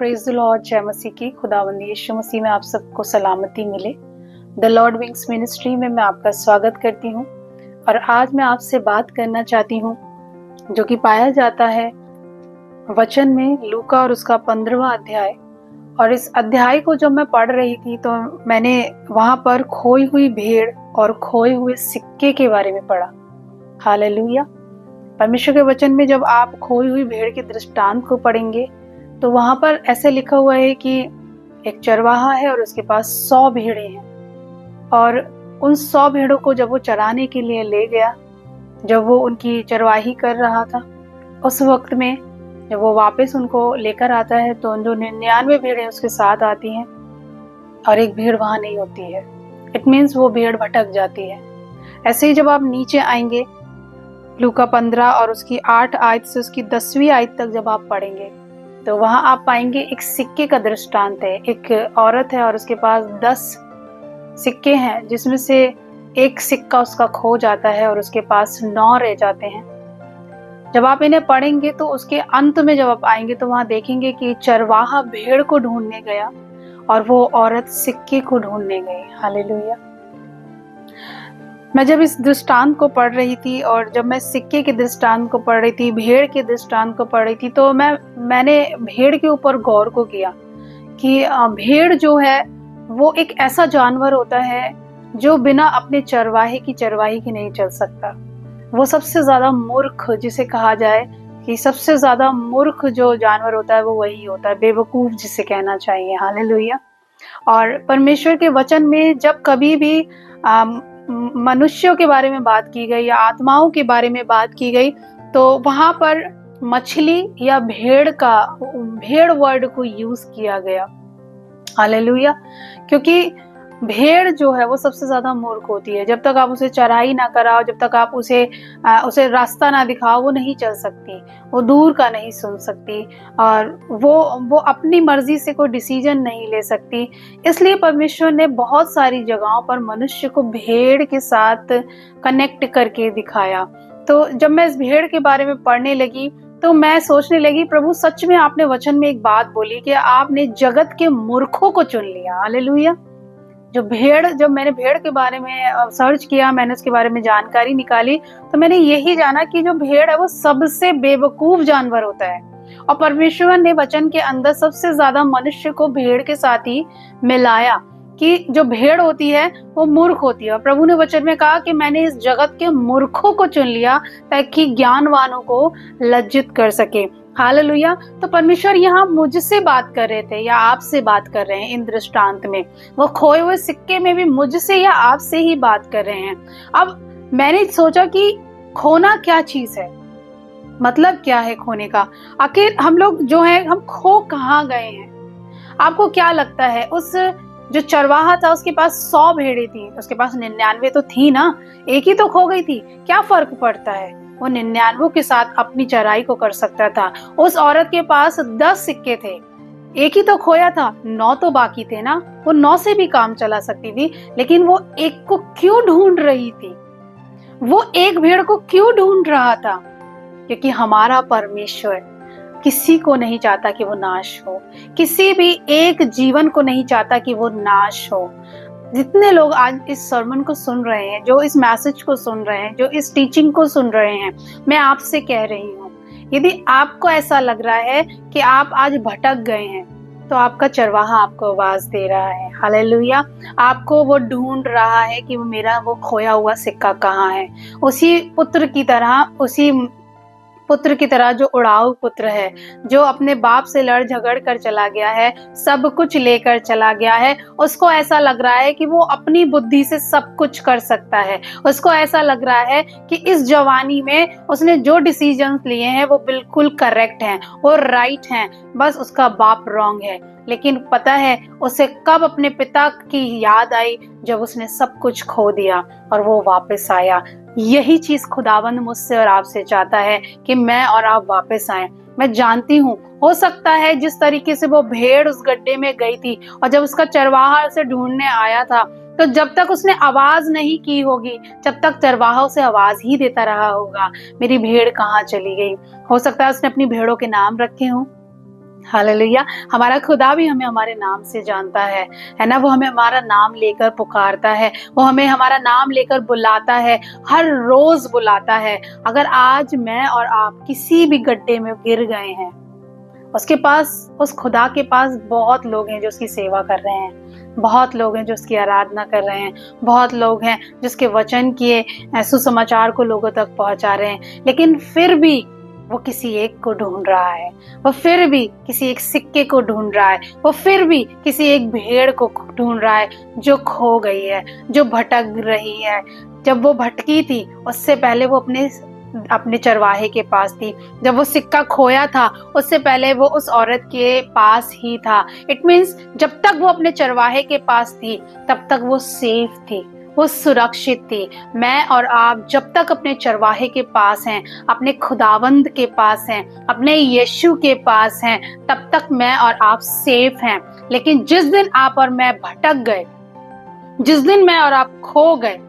Praise the Lord. जय मसीह की। खुदावंद यीशु मसीह में आप सबको सलामती मिले। द लॉर्ड विंग्स मिनिस्ट्री में मैं आपका स्वागत करती हूँ और आज मैं आपसे बात करना चाहती हूँ जो कि पाया जाता है वचन में, लूका और उसका 15वां अध्याय। और इस अध्याय को जब मैं पढ़ रही थी तो मैंने वहां पर खोई हुई भेड़ और खोए हुए सिक्के के बारे में पढ़ा। हालेलुया। परमेश्वर के वचन में जब आप खोई हुई भेड़ के दृष्टांत को पढ़ेंगे तो वहां पर ऐसे लिखा हुआ है कि एक चरवाहा है और उसके पास 100 भेड़ें हैं और उन 100 भेड़ों को जब वो चराने के लिए ले गया, जब वो उनकी चरवाही कर रहा था, उस वक्त में जब वो वापस उनको लेकर आता है तो जो 99 भेड़ें उसके साथ आती हैं और एक भेड़ वहां नहीं होती है। इट मीन्स वो भेड़ भटक जाती है। ऐसे ही जब आप नीचे आएंगे लूका 15 और उसकी 8 आयत से उसकी 10वीं आयत तक जब आप पढ़ेंगे तो वहां आप पाएंगे एक सिक्के का दृष्टांत है। एक औरत है और उसके पास 10 सिक्के हैं जिसमें से एक सिक्का उसका खो जाता है और उसके पास 9 रह जाते हैं। जब आप इन्हें पढ़ेंगे तो उसके अंत में जब आप आएंगे तो वहां देखेंगे कि चरवाहा भेड़ को ढूंढने गया और वो औरत सिक्के को ढूंढने गई। हालेलुया। मैं जब इस दृष्टांत को पढ़ रही थी और जब मैं सिक्के के दृष्टांत को पढ़ रही थी, भेड़ के दृष्टांत को पढ़ रही थी, तो मैंने भेड़ के ऊपर गौर को किया कि भेड़ जो है वो एक ऐसा जानवर होता है जो बिना अपने चरवाहे की नहीं चल सकता। वो सबसे ज्यादा मूर्ख, जिसे कहा जाए कि सबसे ज्यादा मूर्ख जो जानवर होता है वो वही होता है, बेवकूफ जिसे कहना चाहिए। हालेलुया। और परमेश्वर के वचन में जब कभी भी मनुष्यों के बारे में बात की गई या आत्माओं के बारे में बात की गई तो वहां पर मछली या भेड़ वर्ड को यूज किया गया। हालेलुया। क्योंकि भेड़ जो है वो सबसे ज्यादा मूर्ख होती है। जब तक आप उसे चराई ना कराओ, जब तक आप उसे रास्ता ना दिखाओ, वो नहीं चल सकती, वो दूर का नहीं सुन सकती और वो अपनी मर्जी से कोई डिसीजन नहीं ले सकती। इसलिए परमेश्वर ने बहुत सारी जगहों पर मनुष्य को भेड़ के साथ कनेक्ट करके दिखाया। तो जब मैं इस भेड़ के बारे में पढ़ने लगी तो मैं सोचने लगी, प्रभु सच में आपने वचन में एक बात बोली कि आपने जगत के मूर्खों को चुन लिया। हालेलुया। जब मैंने भेड़ के बारे में सर्च किया, मैंने उसके बारे में जानकारी निकाली तो मैंने यही जाना कि जो भेड़ है वो सबसे बेवकूफ जानवर होता है और परमेश्वर ने वचन के अंदर सबसे ज्यादा मनुष्य को भेड़ के साथ ही मिलाया कि जो भेड़ होती है वो मूर्ख होती है। और प्रभु ने वचन में कहा कि मैंने इस जगत के मूर्खों को चुन लिया ताकि ज्ञानवानों को लज्जित कर सके। हालेलुया। तो परमेश्वर यहाँ मुझसे बात कर रहे थे या आपसे बात कर रहे हैं। इन दृष्टांत में वो खोए हुए सिक्के में भी मुझसे या आपसे ही बात कर रहे हैं। अब मैंने सोचा कि खोना क्या चीज है, मतलब क्या है खोने का। आखिर हम लोग जो है हम खो कहाँ गए हैं। आपको क्या लगता है, उस जो चरवाहा था उसके पास 100 भेड़ें थी, उसके पास 99 तो थी ना, एक ही तो खो गई थी। क्या फर्क पड़ता है, वो 99 के साथ अपनी चराई को कर सकता था। उस औरत के पास 10 सिक्के थे, एक ही तो खोया था, 9 तो बाकी थे ना, वो 9 से भी काम चला सकती थी। लेकिन वो एक को क्यों ढूंढ रही थी, वो एक भेड़ को क्यों ढूंढ रहा था? क्योंकि हमारा परमेश्वर किसी को नहीं चाहता कि वो नाश हो, किसी भी एक जीवन को नहीं चाहता कि वो नाश हो। जितने लोग आज इस सर्मन को सुन रहे हैं, जो इस मैसेज को सुन रहे हैं, जो इस टीचिंग को सुन रहे हैं, मैं आपसे कह रही हूँ, यदि आपको ऐसा लग रहा है कि आप आज भटक गए हैं तो आपका चरवाहा आपको आवाज दे रहा है। हालेलुया। आपको वो ढूंढ रहा है कि वो खोया हुआ सिक्का कहाँ है। उसी पुत्र की तरह जो उड़ाऊ पुत्र है, जो अपने बाप से लड़ झगड़ कर चला गया है, सब कुछ लेकर चला गया है, उसको ऐसा लग रहा है कि वो अपनी बुद्धि से सब कुछ कर सकता है। उसको ऐसा लग रहा है कि इस जवानी में उसने जो डिसीजंस लिए हैं वो बिल्कुल करेक्ट हैं, वो राइट हैं, बस उसका बाप रॉन्ग है। लेकिन पता है उसे कब अपने पिता की याद आई, जब उसने सब कुछ खो दिया और वो वापस आया। यही चीज खुदावंद मुझसे और आपसे चाहता है कि मैं और आप वापस आए। मैं जानती हूँ, हो सकता है जिस तरीके से वो भेड़ उस गड्ढे में गई थी और जब उसका चरवाहा उसे ढूंढने आया था तो जब तक उसने आवाज नहीं की होगी, जब तक चरवाहा उसे आवाज ही देता रहा होगा, मेरी भेड़ कहाँ चली गई। हो सकता है उसने अपनी भेड़ों के नाम रखे हों, हालेलुया। हमारा खुदा भी हमें हमारे नाम से जानता है ना। वो हमें हमारा नाम लेकर पुकारता है, वो हमें हमारा नाम लेकर बुलाता है, हर रोज बुलाता है। अगर आज मैं और आप किसी भी गड्ढे में गिर गए हैं, उसके पास, उस खुदा के पास बहुत लोग हैं जो उसकी सेवा कर रहे हैं, बहुत लोग हैं जो उसकी आराधना कर रहे हैं, बहुत लोग हैं जिसके वचन के सुसमाचार को लोगों तक पहुंचा रहे हैं। लेकिन फिर भी वो किसी एक को ढूंढ रहा है, वो फिर भी किसी एक सिक्के को ढूंढ रहा है, वो फिर भी किसी एक भेड़ को ढूंढ रहा है जो खो गई है, जो भटक रही है। जब वो भटकी थी उससे पहले वो अपने चरवाहे के पास थी। जब वो सिक्का खोया था उससे पहले वो उस औरत के पास ही था। इट मीन्स जब तक वो अपने चरवाहे के पास थी तब तक वो सेफ थी, वो सुरक्षित थी। मैं और आप जब तक अपने चरवाहे के पास हैं, अपने खुदावंद के पास हैं, अपने यीशु के पास हैं, तब तक मैं और आप सेफ हैं। लेकिन जिस दिन आप और मैं भटक गए, जिस दिन मैं और आप खो गए,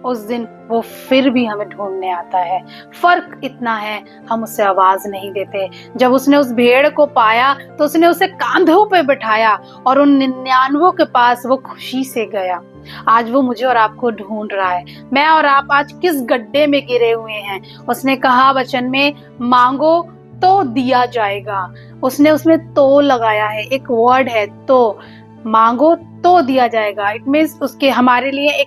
उस दिन वो फिर भी हमें ढूंढने आता है। फर्क इतना है, हम उसे आवाज नहीं देते। जब उसने उस भेड़ को पाया तो उसने उसे कांधों पे बिठाया और उन 99 के पास वो खुशी से गया। आज वो मुझे और आपको ढूंढ रहा है। मैं और आप आज किस गड्ढे में गिरे हुए हैं? उसने कहा वचन में, मांगो तो दिया जाएगा। उसने उसमें तो लगाया है, एक वर्ड है तो। मांगो तो दिया जाएगा। इट मीन्स उसके हमारे लिए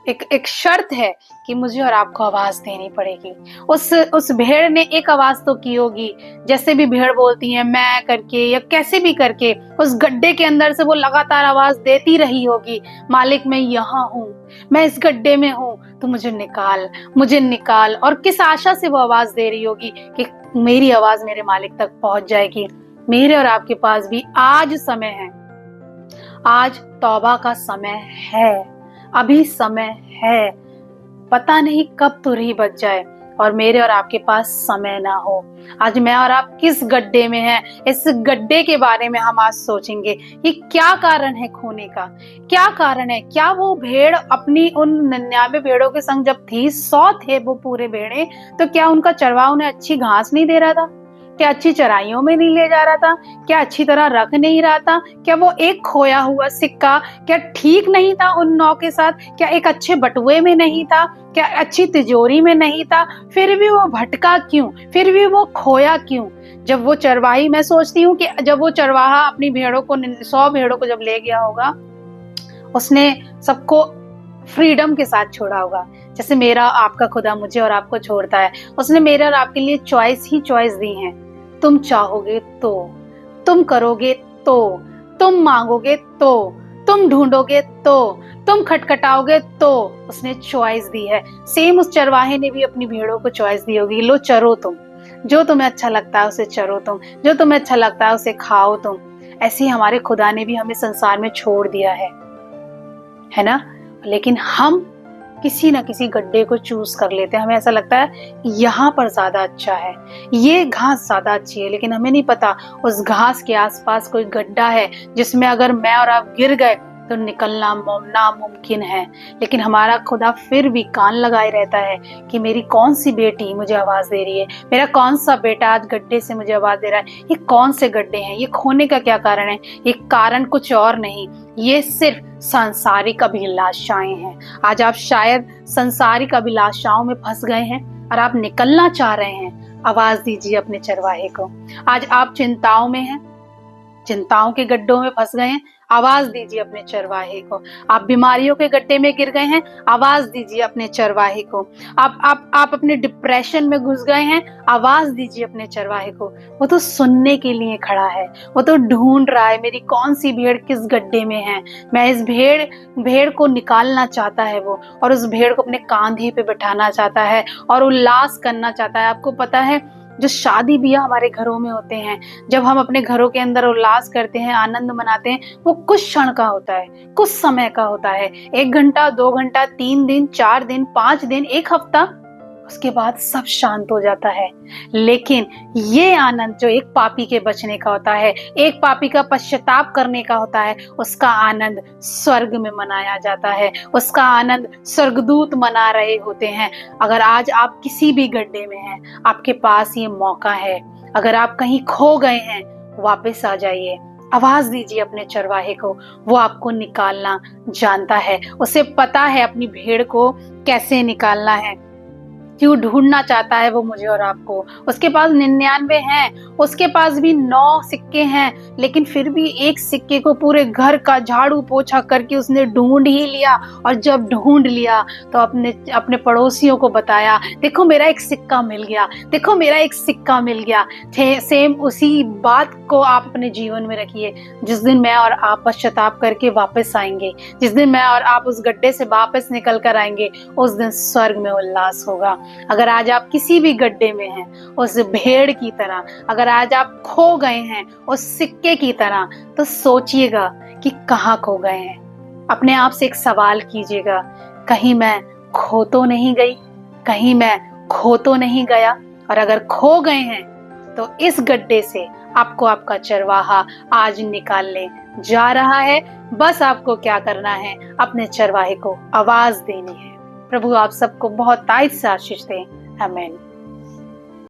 एक शर्त है कि मुझे और आपको आवाज देनी पड़ेगी। उस भेड़ ने एक आवाज तो की होगी, जैसे भी भेड़ बोलती है मैं करके या कैसे भी करके, उस गड्ढे के अंदर से वो लगातार आवाज देती रही होगी, मालिक मैं यहाँ हूँ, मैं इस गड्ढे में हूँ, तू मुझे निकाल, मुझे निकाल। और किस आशा से वो आवाज दे रही होगी कि मेरी आवाज मेरे मालिक तक पहुंच जाएगी। मेरे और आपके पास भी आज समय है, आज तौबा का समय है, अभी समय है। पता नहीं कब तुरही बच जाए और मेरे और आपके पास समय ना हो। आज मैं और आप किस गड्ढे में हैं, इस गड्ढे के बारे में हम आज सोचेंगे कि क्या कारण है खोने का, क्या कारण है। क्या वो भेड़ अपनी उन 99 भेड़ों के संग जब थी, 100 थे वो पूरे भेड़े, तो क्या उनका चरवाहा उन्हें अच्छी घास नहीं दे रहा था? क्या अच्छी चराइयों में नहीं ले जा रहा था? क्या अच्छी तरह रख नहीं रहा था? क्या वो एक खोया हुआ सिक्का क्या ठीक नहीं था उन 9 के साथ? क्या एक अच्छे बटुए में नहीं था? क्या अच्छी तिजोरी में नहीं था? फिर भी वो भटका क्यों? फिर भी वो खोया क्यों? जब वो चरवाही, मैं सोचती हूँ कि जब वो चरवाहा अपनी भेड़ों को, 100 भेड़ों को जब ले गया होगा, उसने सबको फ्रीडम के साथ छोड़ा होगा, जैसे मेरा आपका खुदा मुझे और आपको छोड़ता है। उसने मेरे और आपके लिए चॉइस ही चॉइस दी है। तुम चाहोगे तो, तुम करोगे तो, तुम मांगोगे तो, तुम ढूंढोगे तो, तुम खटखटाओगे तो। उसने चॉइस दी है। सेम उस चरवाहे ने भी अपनी भेड़ों को चॉइस दी होगी, लो चरो तुम, जो तुम्हें अच्छा लगता है उसे चरो तुम, जो तुम्हें अच्छा लगता है उसे खाओ तुम। ऐसे ही हमारे खुदा ने भी हमें संसार में छोड़ दिया है ना। लेकिन हम किसी ना किसी गड्ढे को चूज कर लेते हैं। हमें ऐसा लगता है यहाँ पर ज्यादा अच्छा है, ये घास ज्यादा अच्छी है, लेकिन हमें नहीं पता उस घास के आसपास कोई गड्ढा है जिसमें अगर मैं और आप गिर गए तो निकलना नामुमकिन है। लेकिन हमारा खुदा फिर भी कान लगाए रहता है कि मेरी कौन सी बेटी मुझे आवाज दे रही है, मेरा कौन सा बेटा आज गड्ढे से मुझे आवाज दे रहा है। ये कौन से गड्ढे हैं, ये खोने का क्या कारण है? ये कारण कुछ और नहीं, ये सिर्फ सांसारिक अभिलाषाएं हैं। आज आप शायद सांसारिक अभिलाषाओं में फंस गए हैं और आप निकलना चाह रहे हैं। आवाज दीजिए अपने चरवाहे को। आज आप चिंताओं में हैं, चिंताओं के गड्ढों में फंस गए हैं, आवाज दीजिए अपने चरवाहे को। आप बीमारियों के गड्ढे में गिर गए हैं, आवाज दीजिए अपने चरवाहे को। आप अपने डिप्रेशन में घुस गए हैं, आवाज दीजिए अपने चरवाहे को। वो तो सुनने के लिए खड़ा है, वो तो ढूंढ रहा है मेरी कौन सी भेड़ किस गड्ढे में है। मैं इस भेड़ को निकालना चाहता है वो, और उस भेड़ को अपने कांधे पे बिठाना चाहता है और उल्लास करना चाहता है। आपको पता है, जो शादी ब्याह हमारे घरों में होते हैं, जब हम अपने घरों के अंदर उल्लास करते हैं, आनंद मनाते हैं, वो कुछ क्षण का होता है, कुछ समय का होता है। 1 घंटा, 2 घंटा, 3 दिन, 4 दिन, 5 दिन, 1 हफ्ता, उसके बाद सब शांत हो जाता है। लेकिन ये आनंद जो एक पापी के बचने का होता है, एक पापी का पश्चाताप करने का होता है, उसका आनंद स्वर्ग में मनाया जाता है, उसका आनंद स्वर्गदूत मना रहे होते हैं। अगर आज आप किसी भी गड्ढे में हैं, आपके पास ये मौका है। अगर आप कहीं खो गए हैं, वापस आ जाइए, आवाज दीजिए अपने चरवाहे को। वो आपको निकालना जानता है, उसे पता है अपनी भेड़ को कैसे निकालना है, क्यों ढूंढना चाहता है वो मुझे और आपको। उसके पास 99 हैं, उसके पास भी 9 सिक्के हैं, लेकिन फिर भी एक सिक्के को पूरे घर का झाड़ू पोछा करके उसने ढूंढ ही लिया। और जब ढूंढ लिया तो अपने अपने पड़ोसियों को बताया, देखो मेरा एक सिक्का मिल गया, देखो मेरा एक सिक्का मिल गया। सेम उसी बात को आप अपने जीवन में रखिए। जिस दिन मैं और आप पश्चाताप करके वापस आएंगे, जिस दिन मैं और आप उस गड्ढे से वापस निकल कर आएंगे, उस दिन स्वर्ग में उल्लास होगा। अगर आज आप किसी भी गड्ढे में हैं, उस भेड़ की तरह, अगर आज आप खो गए हैं उस सिक्के की तरह, तो सोचिएगा कि कहाँ खो गए हैं। अपने आप से एक सवाल कीजिएगा, कहीं मैं खो तो नहीं गई, कहीं मैं खो तो नहीं गया। और अगर खो गए हैं तो इस गड्ढे से आपको आपका चरवाहा आज निकालने जा रहा है। बस आपको क्या करना है, अपने चरवाहे को आवाज देनी है। प्रभु आप सबको बहुत तायत से आशीष दें। आमीन।